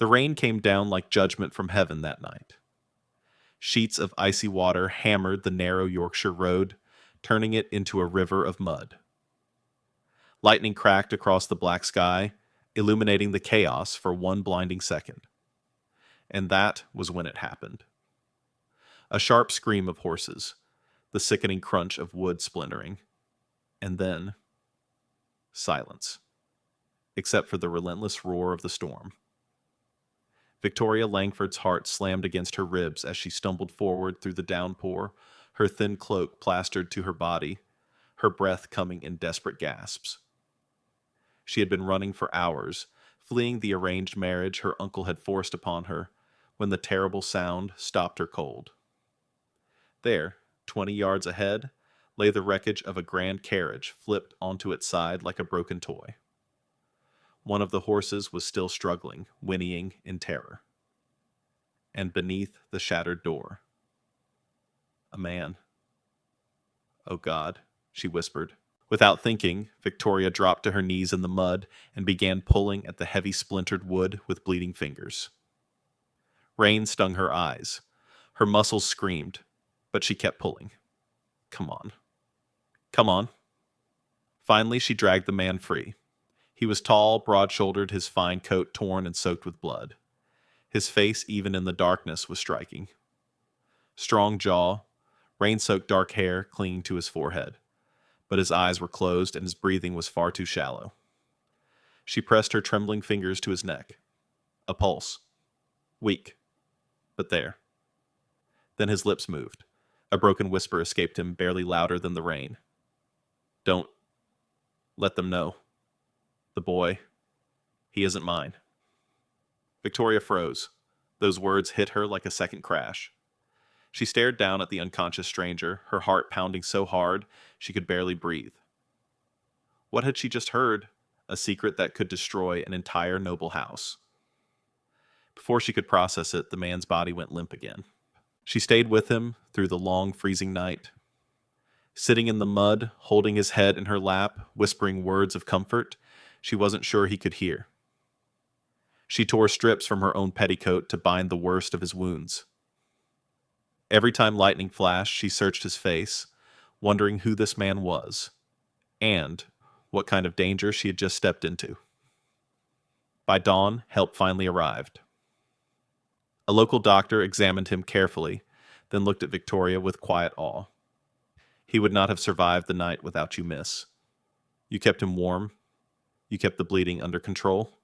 The rain came down like judgment from heaven that night. Sheets of icy water hammered the narrow Yorkshire road, turning it into a river of mud. Lightning cracked across the black sky, illuminating the chaos for one blinding second. And that was when it happened. A sharp scream of horses, the sickening crunch of wood splintering, and then silence, except for the relentless roar of the storm. Victoria Langford's heart slammed against her ribs as she stumbled forward through the downpour, her thin cloak plastered to her body, her breath coming in desperate gasps. She had been running for hours, fleeing the arranged marriage her uncle had forced upon her, when the terrible sound stopped her cold. There, 20 yards ahead, lay the wreckage of a grand carriage flipped onto its side like a broken toy. One of the horses was still struggling, whinnying in terror. And beneath the shattered door, a man. "Oh God," she whispered. Without thinking, Victoria dropped to her knees in the mud and began pulling at the heavy splintered wood with bleeding fingers. Rain stung her eyes. Her muscles screamed, but she kept pulling. Come on. Come on. Finally, she dragged the man free. He was tall, broad-shouldered, his fine coat torn and soaked with blood. His face, even in the darkness, was striking. Strong jaw, rain-soaked dark hair clinging to his forehead. But his eyes were closed and his breathing was far too shallow. She pressed her trembling fingers to his neck. A pulse. Weak. But there. Then his lips moved. A broken whisper escaped him, barely louder than the rain. "Don't let them know. The boy, he isn't mine." Victoria froze. Those words hit her like a second crash. She stared down at the unconscious stranger, her heart pounding so hard she could barely breathe. What had she just heard? A secret that could destroy an entire noble house. Before she could process it, the man's body went limp again. She stayed with him through the long, freezing night. Sitting in the mud, holding his head in her lap, whispering words of comfort she wasn't sure he could hear. She tore strips from her own petticoat to bind the worst of his wounds. Every time lightning flashed, she searched his face, wondering who this man was, and what kind of danger she had just stepped into. By dawn, help finally arrived. A local doctor examined him carefully, then looked at Victoria with quiet awe. "He would not have survived the night without you, miss. You kept him warm. You kept the bleeding under control.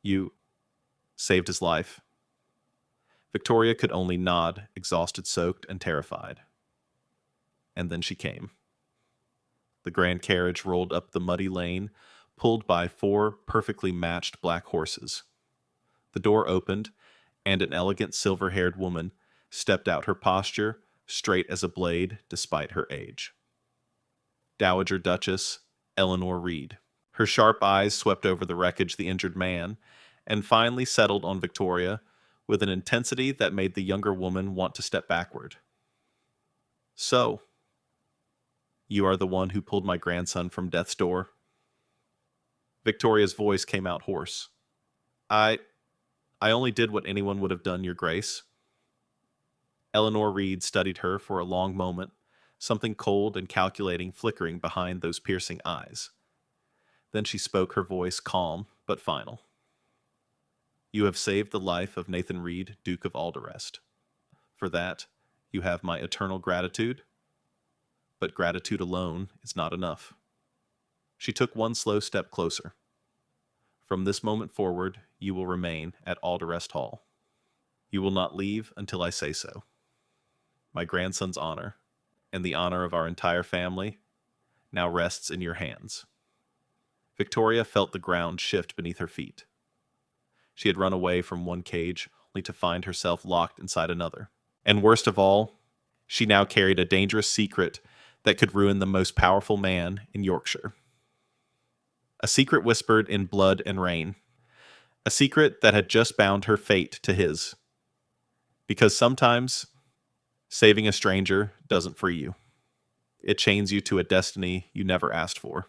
You saved his life." Victoria could only nod, exhausted, soaked, and terrified. And then she came. The grand carriage rolled up the muddy lane, pulled by 4 perfectly matched black horses. The door opened, and an elegant silver-haired woman stepped out, her posture straight as a blade despite her age. Dowager Duchess Eleanor Reed. Her sharp eyes swept over the wreckage, the injured man, and finally settled on Victoria with an intensity that made the younger woman want to step backward. "So, you are the one who pulled my grandson from death's door?" Victoria's voice came out hoarse. I only did what anyone would have done, Your Grace." Eleanor Reed studied her for a long moment, something cold and calculating flickering behind those piercing eyes. Then she spoke, her voice calm but final. "You have saved the life of Nathan Reed, Duke of Alderest. For that, you have my eternal gratitude. But gratitude alone is not enough." She took one slow step closer. "From this moment forward, you will remain at Alderest Hall. You will not leave until I say so. My grandson's honor, and the honor of our entire family, now rests in your hands." Victoria felt the ground shift beneath her feet. She had run away from one cage, only to find herself locked inside another. And worst of all, she now carried a dangerous secret that could ruin the most powerful man in Yorkshire. A secret whispered in blood and rain. A secret that had just bound her fate to his. Because sometimes, saving a stranger doesn't free you. It chains you to a destiny you never asked for.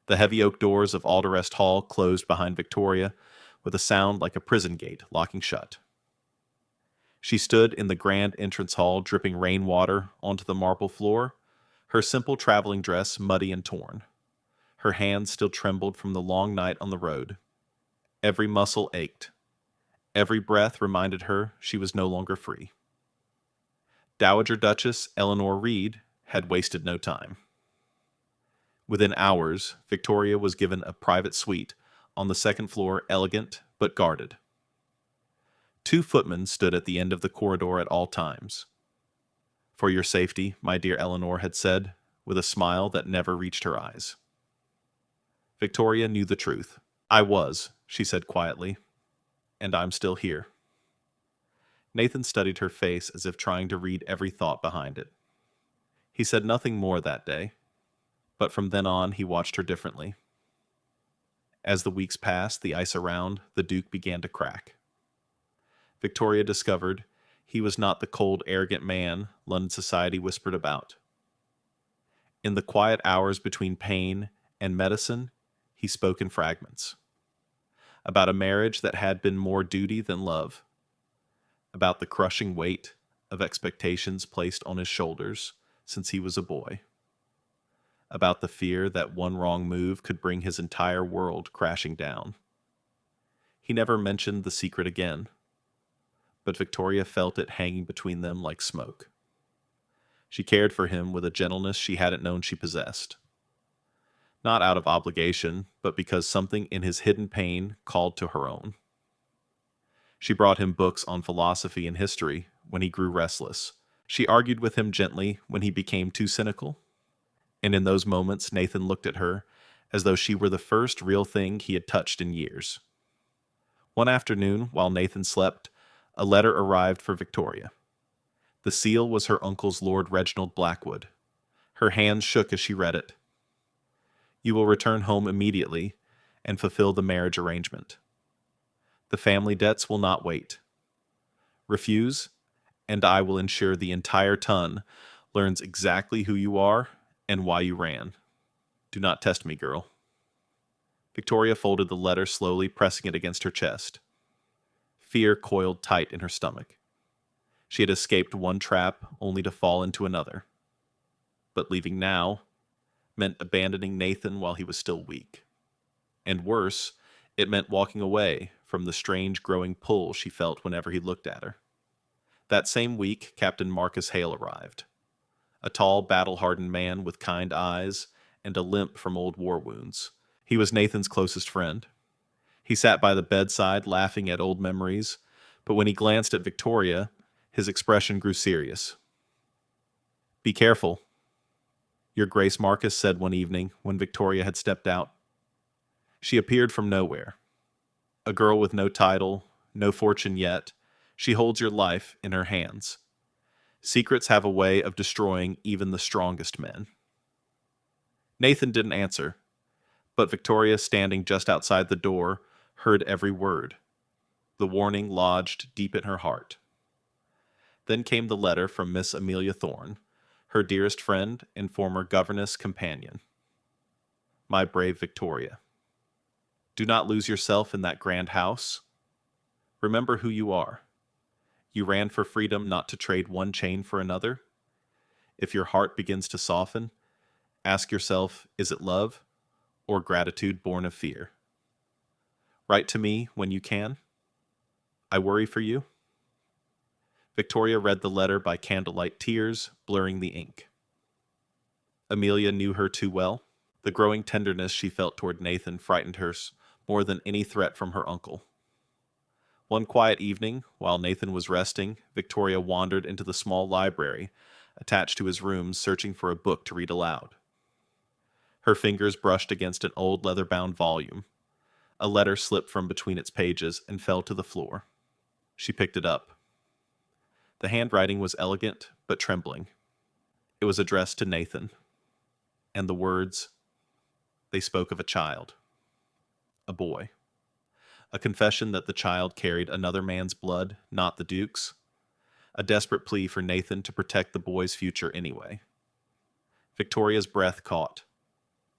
The heavy oak doors of Alderest Hall closed behind Victoria, with a sound like a prison gate locking shut. She stood in the grand entrance hall, dripping rainwater onto the marble floor, her simple traveling dress muddy and torn. Her hands still trembled from the long night on the road. Every muscle ached. Every breath reminded her she was no longer free. Dowager Duchess Eleanor Reed had wasted no time. Within hours, Victoria was given a private suite on the second floor, elegant but guarded. 2 footmen stood at the end of the corridor at all times. "For your safety," my dear Eleanor had said, with a smile that never reached her eyes. Victoria knew the truth. "I was," she said quietly, "and I'm still here." Nathan studied her face as if trying to read every thought behind it. He said nothing more that day, but from then on he watched her differently. As the weeks passed, the ice around the Duke began to crack. Victoria discovered he was not the cold, arrogant man London society whispered about. In the quiet hours between pain and medicine, he spoke in fragments. About a marriage that had been more duty than love. About the crushing weight of expectations placed on his shoulders since he was a boy. About the fear that one wrong move could bring his entire world crashing down. He never mentioned the secret again, but Victoria felt it hanging between them like smoke. She cared for him with a gentleness she hadn't known she possessed. Not out of obligation, but because something in his hidden pain called to her own. She brought him books on philosophy and history when he grew restless. She argued with him gently when he became too cynical. And in those moments, Nathan looked at her as though she were the first real thing he had touched in years. One afternoon, while Nathan slept, a letter arrived for Victoria. The seal was her uncle's Lord Reginald Blackwood. Her hands shook as she read it. "You will return home immediately and fulfill the marriage arrangement. The family debts will not wait. Refuse, and I will ensure the entire ton learns exactly who you are and why you ran. Do not test me, girl." Victoria folded the letter slowly, pressing it against her chest. Fear coiled tight in her stomach. She had escaped one trap only to fall into another. But leaving now meant abandoning Nathan while he was still weak. And worse, it meant walking away from the strange growing pull she felt whenever he looked at her. That same week, Captain Marcus Hale arrived. A tall, battle-hardened man with kind eyes and a limp from old war wounds. He was Nathan's closest friend. He sat by the bedside, laughing at old memories, but when he glanced at Victoria, his expression grew serious. "Be careful," Your Grace Marcus said one evening when Victoria had stepped out. She appeared from nowhere. A girl with no title, no fortune yet, she holds your life in her hands. Secrets have a way of destroying even the strongest men. Nathan didn't answer, but Victoria, standing just outside the door, heard every word. The warning lodged deep in her heart. Then came the letter from Miss Amelia Thorne, her dearest friend and former governess companion. My brave Victoria, do not lose yourself in that grand house. Remember who you are. You ran for freedom, not to trade one chain for another. If your heart begins to soften, ask yourself, is it love or gratitude born of fear? Write to me when you can. I worry for you. Victoria read the letter by candlelight, tears blurring the ink. Amelia knew her too well. The growing tenderness she felt toward Nathan frightened her more than any threat from her uncle. One quiet evening, while Nathan was resting, Victoria wandered into the small library attached to his room, searching for a book to read aloud. Her fingers brushed against an old leather-bound volume. A letter slipped from between its pages and fell to the floor. She picked it up. The handwriting was elegant but trembling. It was addressed to Nathan. And the words, they spoke of a child. A boy. A confession that the child carried another man's blood, not the Duke's. A desperate plea for Nathan to protect the boy's future anyway. Victoria's breath caught.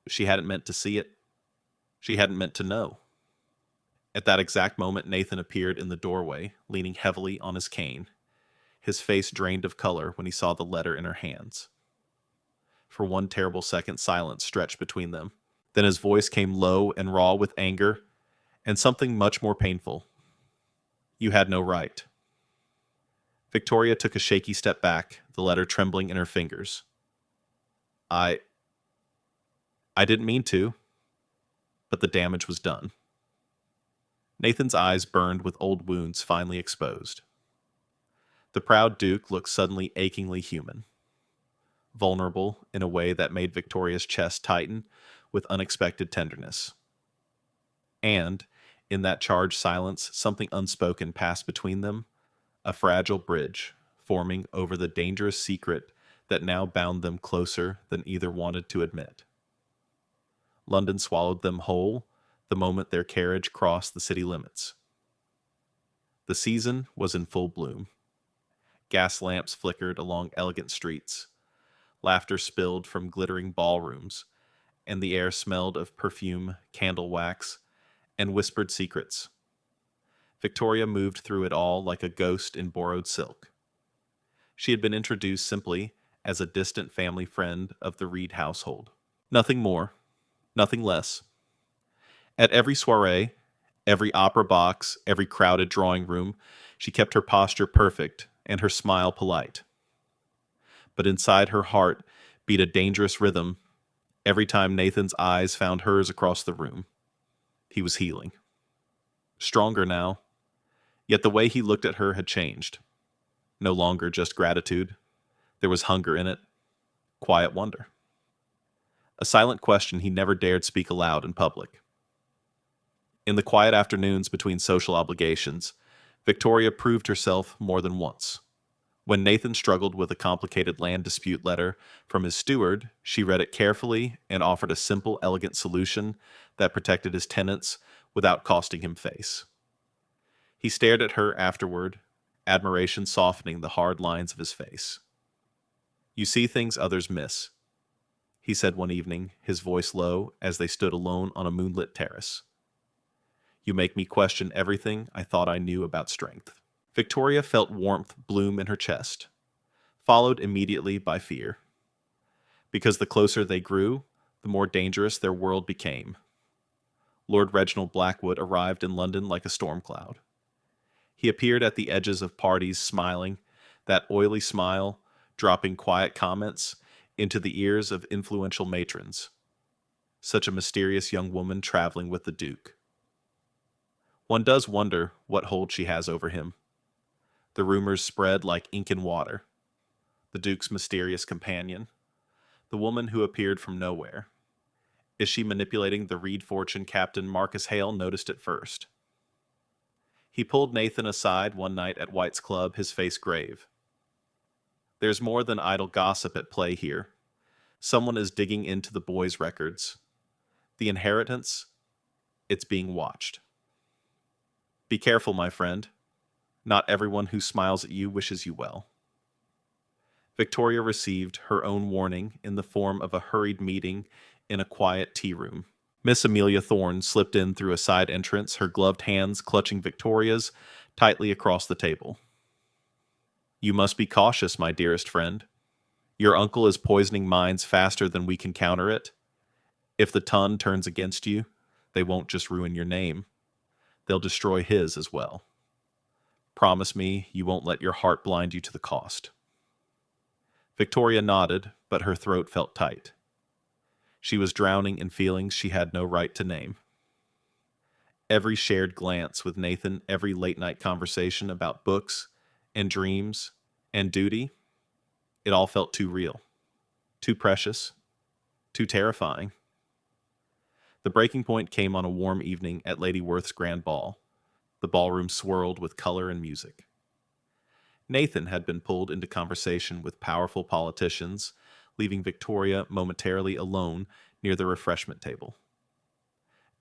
She hadn't meant to see it. She hadn't meant to know. At that exact moment, Nathan appeared in the doorway, leaning heavily on his cane, his face drained of color when he saw the letter in her hands. For one terrible second, silence stretched between them. Then his voice came low and raw with anger, and something much more painful. You had no right. Victoria took a shaky step back, the letter trembling in her fingers. I didn't mean to, but the damage was done. Nathan's eyes burned with old wounds finally exposed. The proud Duke looked suddenly achingly human, vulnerable in a way that made Victoria's chest tighten with unexpected tenderness. And, in that charged silence, something unspoken passed between them, a fragile bridge forming over the dangerous secret that now bound them closer than either wanted to admit. London swallowed them whole the moment their carriage crossed the city limits. The season was in full bloom. Gas lamps flickered along elegant streets. Laughter spilled from glittering ballrooms, and the air smelled of perfume, candle wax, and whispered secrets. Victoria moved through it all like a ghost in borrowed silk. She had been introduced simply as a distant family friend of the Reed household. Nothing more, nothing less. At every soirée, every opera box, every crowded drawing room, she kept her posture perfect and her smile polite. But inside her heart beat a dangerous rhythm every time Nathan's eyes found hers across the room. He was healing. Stronger now, yet the way he looked at her had changed. No longer just gratitude. There was hunger in it, quiet wonder. A silent question he never dared speak aloud in public. In the quiet afternoons between social obligations, Victoria proved herself more than once. When Nathan struggled with a complicated land dispute letter from his steward, she read it carefully and offered a simple, elegant solution that protected his tenants without costing him face. He stared at her afterward, admiration softening the hard lines of his face. You see things others miss, he said one evening, his voice low as they stood alone on a moonlit terrace. You make me question everything I thought I knew about strength. Victoria felt warmth bloom in her chest, followed immediately by fear. Because the closer they grew, the more dangerous their world became. Lord Reginald Blackwood arrived in London like a storm cloud. He appeared at the edges of parties smiling, that oily smile dropping quiet comments into the ears of influential matrons. Such a mysterious young woman traveling with the Duke. One does wonder what hold she has over him. The rumors spread like ink in water. The Duke's mysterious companion. The woman who appeared from nowhere. Is she manipulating the Reed fortune Captain Marcus Hale noticed at first? He pulled Nathan aside one night at White's Club, his face grave. There's more than idle gossip at play here. Someone is digging into the boy's records. The inheritance, it's being watched. Be careful, my friend. Not everyone who smiles at you wishes you well. Victoria received her own warning in the form of a hurried meeting in a quiet tea room. Miss Amelia Thorne slipped in through a side entrance, her gloved hands clutching Victoria's tightly across the table. You must be cautious, my dearest friend. Your uncle is poisoning minds faster than we can counter it. If the ton turns against you, they won't just ruin your name. They'll destroy his as well. Promise me you won't let your heart blind you to the cost. Victoria nodded, but her throat felt tight. She was drowning in feelings she had no right to name. Every shared glance with Nathan, every late-night conversation about books and dreams and duty, it all felt too real, too precious, too terrifying. The breaking point came on a warm evening at Lady Worth's grand ball. The ballroom swirled with color and music. Nathan had been pulled into conversation with powerful politicians, leaving Victoria momentarily alone near the refreshment table.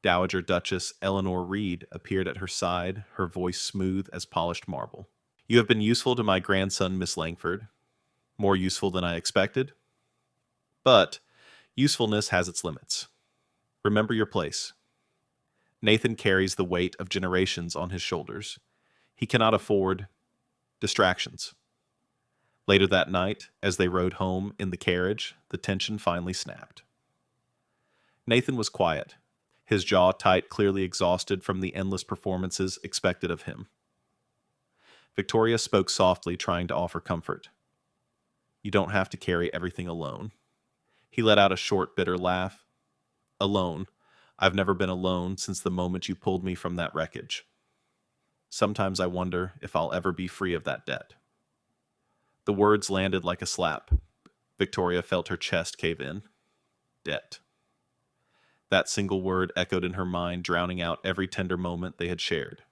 Dowager Duchess Eleanor Reed appeared at her side, her voice smooth as polished marble. You have been useful to my grandson, Miss Langford. More useful than I expected. But usefulness has its limits. Remember your place. Nathan carries the weight of generations on his shoulders. He cannot afford distractions. Later that night, as they rode home in the carriage, the tension finally snapped. Nathan was quiet, his jaw tight, clearly exhausted from the endless performances expected of him. Victoria spoke softly, trying to offer comfort. You don't have to carry everything alone. He let out a short, bitter laugh. Alone. I've never been alone since the moment you pulled me from that wreckage. Sometimes I wonder if I'll ever be free of that debt. The words landed like a slap. Victoria felt her chest cave in. Debt. That single word echoed in her mind, drowning out every tender moment they had shared.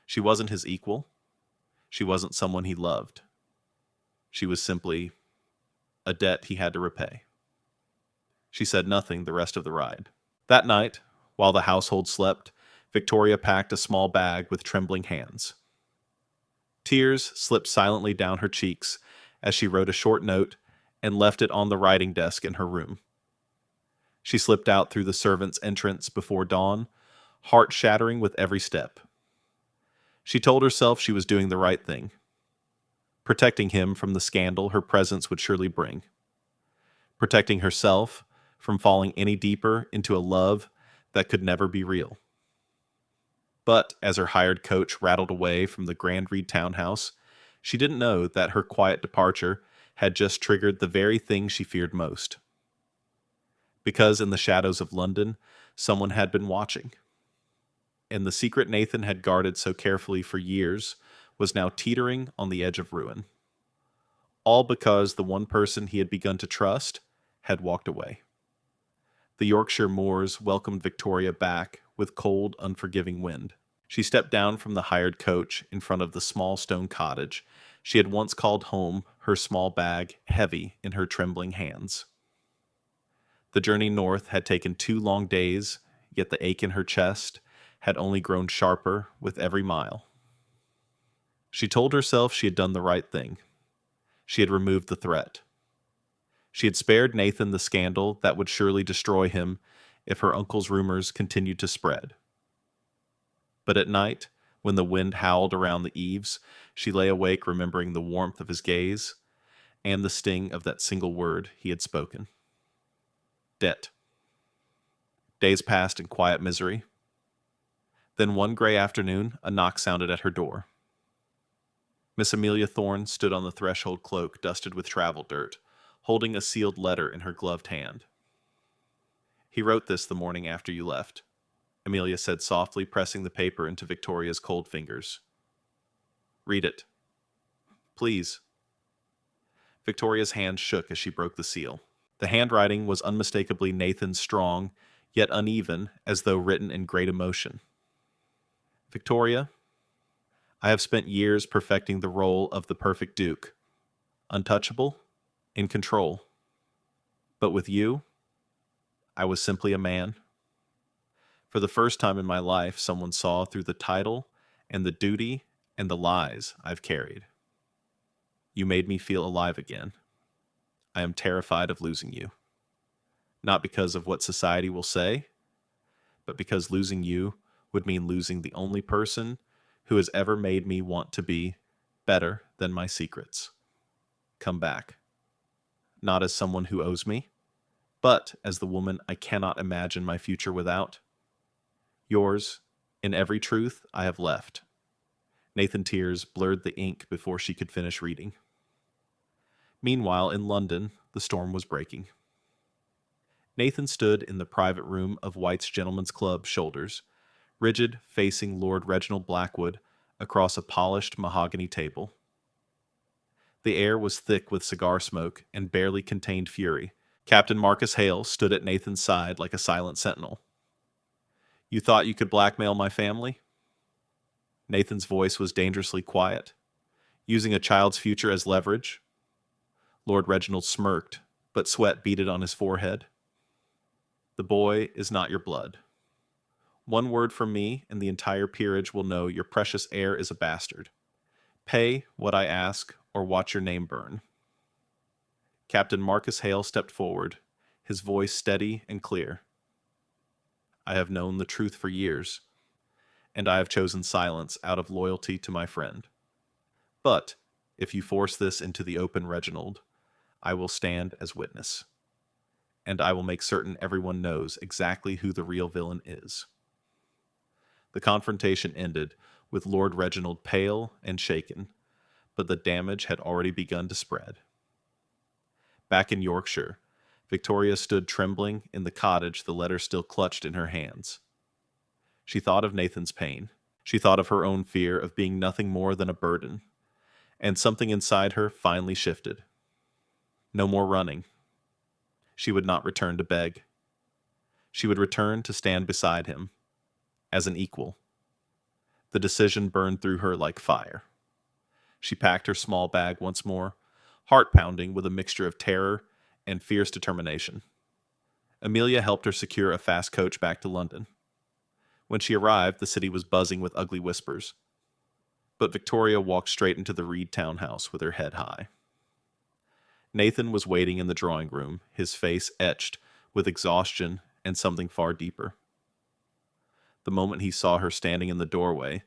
She wasn't his equal. She wasn't someone he loved. She was simply a debt he had to repay. She said nothing the rest of the ride. That night, while the household slept, Victoria packed a small bag with trembling hands. Tears slipped silently down her cheeks as she wrote a short note and left it on the writing desk in her room. She slipped out through the servants' entrance before dawn, heart-shattering with every step. She told herself she was doing the right thing, protecting him from the scandal her presence would surely bring, protecting herself from falling any deeper into a love that could never be real. But as her hired coach rattled away from the Grand Reed townhouse, she didn't know that her quiet departure had just triggered the very thing she feared most. Because in the shadows of London, someone had been watching. And the secret Nathan had guarded so carefully for years was now teetering on the edge of ruin. All because the one person he had begun to trust had walked away. The Yorkshire moors welcomed Victoria back with cold, unforgiving wind. She stepped down from the hired coach in front of the small stone cottage she had once called home, her small bag heavy in her trembling hands. The journey north had taken 2 long days, yet the ache in her chest had only grown sharper with every mile. She told herself she had done the right thing. She had removed the threat. She had spared Nathan the scandal that would surely destroy him if her uncle's rumors continued to spread. But at night, when the wind howled around the eaves, she lay awake remembering the warmth of his gaze and the sting of that single word he had spoken. Debt. Days passed in quiet misery. Then one gray afternoon, a knock sounded at her door. Miss Amelia Thorne stood on the threshold, cloak dusted with travel dirt, holding a sealed letter in her gloved hand. He wrote this the morning after you left, Amelia said softly, pressing the paper into Victoria's cold fingers. Read it. Please. Victoria's hand shook as she broke the seal. The handwriting was unmistakably Nathan's, strong, yet uneven, as though written in great emotion. Victoria, I have spent years perfecting the role of the perfect duke, untouchable, in control. But with you, I was simply a man. For the first time in my life, someone saw through the title and the duty and the lies I've carried. You made me feel alive again. I am terrified of losing you. Not because of what society will say, but because losing you would mean losing the only person who has ever made me want to be better than my secrets. Come back. Not as someone who owes me, but as the woman I cannot imagine my future without. Yours, in every truth I have left. Nathan's tears blurred the ink before she could finish reading. Meanwhile, in London, the storm was breaking. Nathan stood in the private room of White's Gentlemen's Club, Shoulders, rigid, facing Lord Reginald Blackwood across a polished mahogany table. The air was thick with cigar smoke and barely contained fury. Captain Marcus Hale stood at Nathan's side like a silent sentinel. You thought you could blackmail my family? Nathan's voice was dangerously quiet. Using a child's future as leverage? Lord Reginald smirked, but sweat beaded on his forehead. The boy is not your blood. One word from me, and the entire peerage will know your precious heir is a bastard. Pay what I ask, or watch your name burn. Captain Marcus Hale stepped forward, his voice steady and clear. I have known the truth for years, and I have chosen silence out of loyalty to my friend. But if you force this into the open, Reginald, I will stand as witness, and I will make certain everyone knows exactly who the real villain is." The confrontation ended with Lord Reginald pale and shaken, but the damage had already begun to spread. Back in Yorkshire, Victoria stood trembling in the cottage, the letter still clutched in her hands. She thought of Nathan's pain. She thought of her own fear of being nothing more than a burden, and something inside her finally shifted. No more running. She would not return to beg. She would return to stand beside him, as an equal. The decision burned through her like fire. She packed her small bag once more, heart pounding with a mixture of terror and fierce determination. Amelia helped her secure a fast coach back to London. When she arrived, the city was buzzing with ugly whispers. But Victoria walked straight into the Reed townhouse with her head high. Nathan was waiting in the drawing room, his face etched with exhaustion and something far deeper. The moment he saw her standing in the doorway,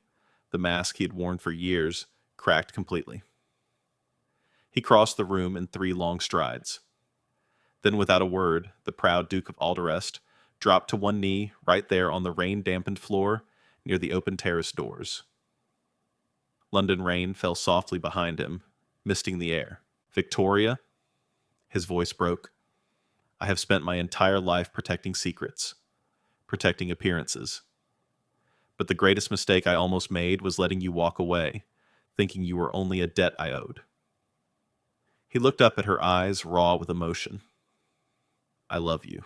the mask he had worn for years cracked completely. He crossed the room in 3 long strides. Then, without a word, the proud Duke of Alderest dropped to one knee right there on the rain-dampened floor near the open terrace doors. London rain fell softly behind him, misting the air. "Victoria," his voice broke, "I have spent my entire life protecting secrets, protecting appearances. But the greatest mistake I almost made was letting you walk away, thinking you were only a debt I owed." He looked up at her eyes, raw with emotion. "I love you.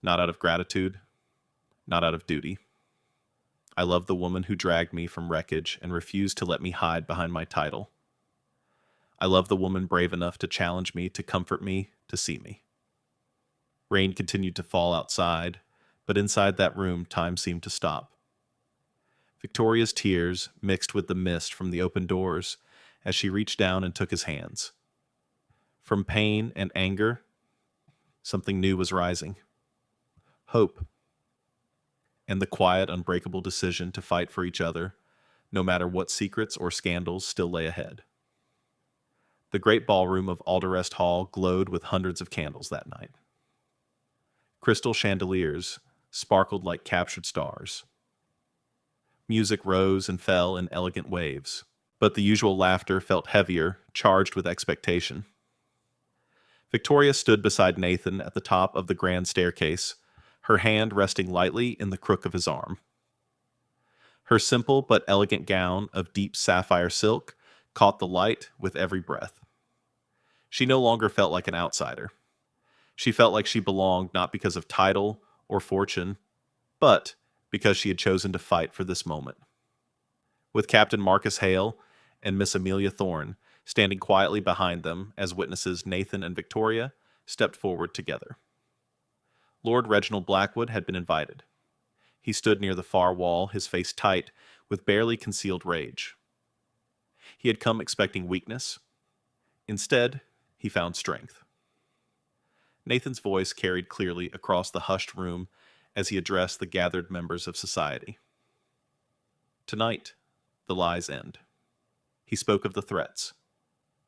Not out of gratitude, not out of duty. I love the woman who dragged me from wreckage and refused to let me hide behind my title. I love the woman brave enough to challenge me, to comfort me, to see me." Rain continued to fall outside, but inside that room time seemed to stop. Victoria's tears mixed with the mist from the open doors as she reached down and took his hands. From pain and anger, something new was rising. Hope. And the quiet, unbreakable decision to fight for each other, no matter what secrets or scandals still lay ahead. The great ballroom of Alderest Hall glowed with hundreds of candles that night. Crystal chandeliers sparkled like captured stars. Music rose and fell in elegant waves, but the usual laughter felt heavier, charged with expectation. Victoria stood beside Nathan at the top of the grand staircase, her hand resting lightly in the crook of his arm. Her simple but elegant gown of deep sapphire silk caught the light with every breath. She no longer felt like an outsider. She felt like she belonged not because of title or fortune, but because she had chosen to fight for this moment. With Captain Marcus Hale and Miss Amelia Thorne standing quietly behind them as witnesses, Nathan and Victoria stepped forward together. Lord Reginald Blackwood had been invited. He stood near the far wall, his face tight with barely concealed rage. He had come expecting weakness. Instead, he found strength. Nathan's voice carried clearly across the hushed room as he addressed the gathered members of society. "Tonight, the lies end." He spoke of the threats,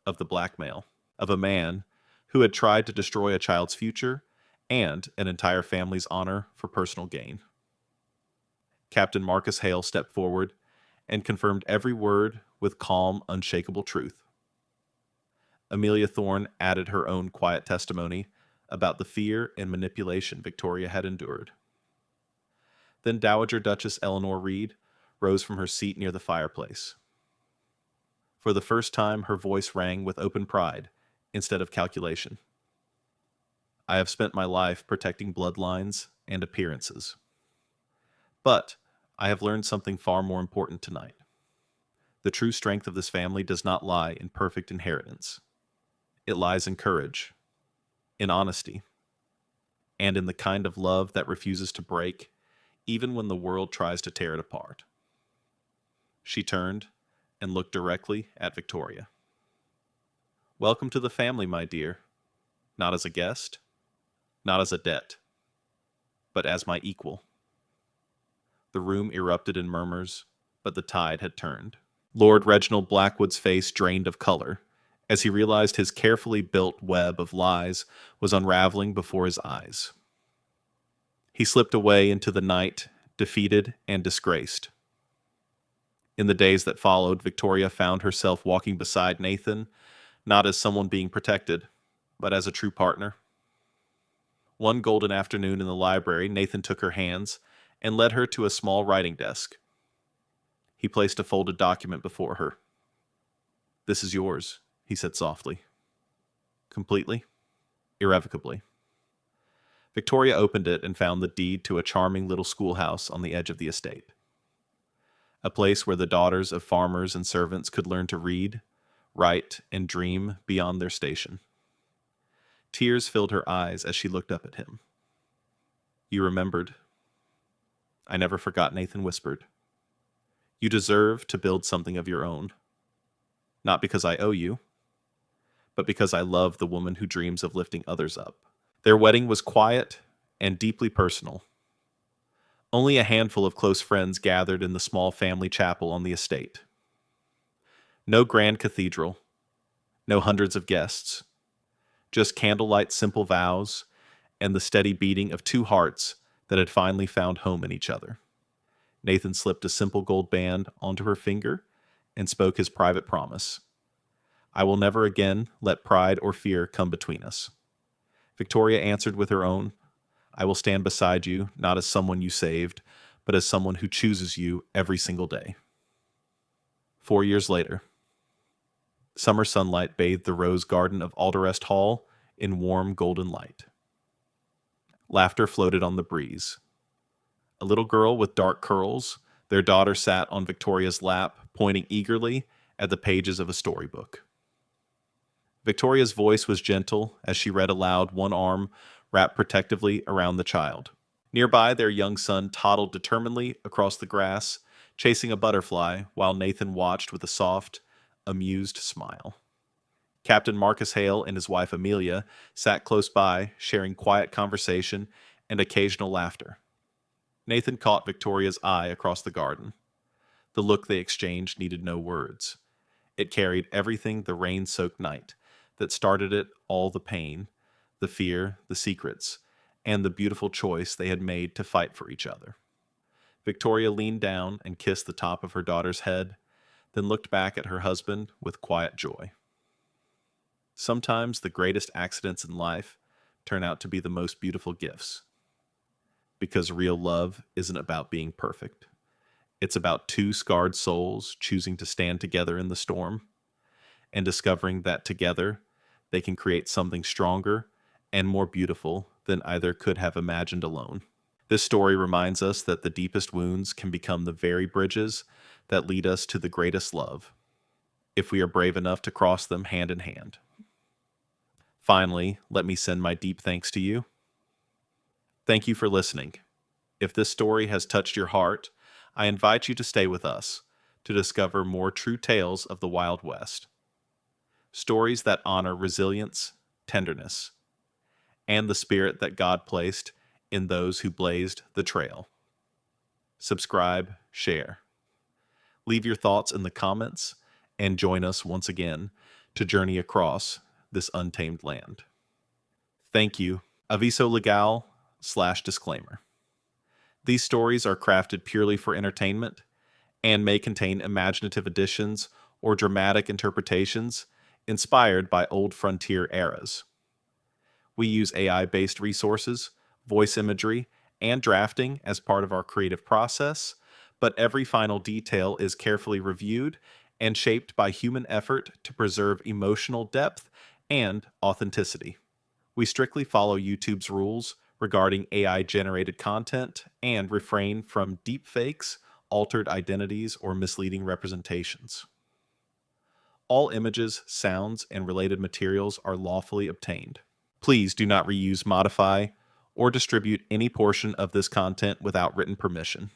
of the blackmail, of a man who had tried to destroy a child's future and an entire family's honor for personal gain. Captain Marcus Hale stepped forward and confirmed every word with calm, unshakable truth. Amelia Thorne added her own quiet testimony about the fear and manipulation Victoria had endured. Then Dowager Duchess Eleanor Reed rose from her seat near the fireplace. For the first time, her voice rang with open pride instead of calculation. "I have spent my life protecting bloodlines and appearances. But I have learned something far more important tonight. The true strength of this family does not lie in perfect inheritance. It lies in courage, in honesty, and in the kind of love that refuses to break, even when the world tries to tear it apart." She turned and looked directly at Victoria. "Welcome to the family, my dear. Not as a guest, not as a debt. but as my equal. The room erupted in murmurs, but the tide had turned. Lord Reginald Blackwood's face drained of color, as he realized his carefully built web of lies was unraveling before his eyes. He slipped away into the night, defeated and disgraced. In the days that followed, Victoria found herself walking beside Nathan, not as someone being protected, but as a true partner. One golden afternoon in the library, Nathan took her hands and led her to a small writing desk. He placed a folded document before her. "This is yours," he said softly. "Completely? Irrevocably?" Victoria opened it and found the deed to a charming little schoolhouse on the edge of the estate. A place where the daughters of farmers and servants could learn to read, write, and dream beyond their station. Tears filled her eyes as she looked up at him. "You remembered." "I never forgot," Nathan whispered. "You deserve to build something of your own. Not because I owe you, but because I love the woman who dreams of lifting others up." Their wedding was quiet and deeply personal. Only a handful of close friends gathered in the small family chapel on the estate. No grand cathedral, no hundreds of guests, just candlelight simple vows and the steady beating of two hearts that had finally found home in each other. Nathan slipped a simple gold band onto her finger and spoke his private promise. "I will never again let pride or fear come between us." Victoria answered with her own, "I will stand beside you, not as someone you saved, but as someone who chooses you every single day." 4 years later. Summer sunlight bathed the rose garden of Alderest Hall in warm golden light. Laughter floated on the breeze. A little girl with dark curls, their daughter sat on Victoria's lap, pointing eagerly at the pages of a storybook. Victoria's voice was gentle as she read aloud, one arm wrapped protectively around the child. Nearby, their young son toddled determinedly across the grass, chasing a butterfly, while Nathan watched with a soft, amused smile. Captain Marcus Hale and his wife Amelia sat close by, sharing quiet conversation and occasional laughter. Nathan caught Victoria's eye across the garden. The look they exchanged needed no words. It carried everything the rain-soaked night that started it, all the pain, the fear, the secrets, and the beautiful choice they had made to fight for each other. Victoria leaned down and kissed the top of her daughter's head, then looked back at her husband with quiet joy. Sometimes the greatest accidents in life turn out to be the most beautiful gifts. Because real love isn't about being perfect. It's about two scarred souls choosing to stand together in the storm and discovering that together they can create something stronger and more beautiful than either could have imagined alone. This story reminds us that the deepest wounds can become the very bridges that lead us to the greatest love, if we are brave enough to cross them hand in hand. Finally, let me send my deep thanks to you. Thank you for listening. If this story has touched your heart, I invite you to stay with us to discover more true tales of the Wild West. Stories that honor resilience, tenderness, and the spirit that God placed in those who blazed the trail. Subscribe, share. Leave your thoughts in the comments and join us once again to journey across this untamed land. Thank you. Aviso legal/disclaimer. These stories are crafted purely for entertainment and may contain imaginative additions or dramatic interpretations inspired by old frontier eras. We use AI-based resources, voice imagery, and drafting as part of our creative process, but every final detail is carefully reviewed and shaped by human effort to preserve emotional depth and authenticity. We strictly follow YouTube's rules regarding AI-generated content and refrain from deepfakes, altered identities, or misleading representations. All images, sounds, and related materials are lawfully obtained. Please do not reuse, modify, or distribute any portion of this content without written permission.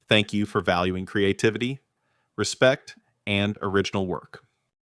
Thank you for valuing creativity, respect, and original work.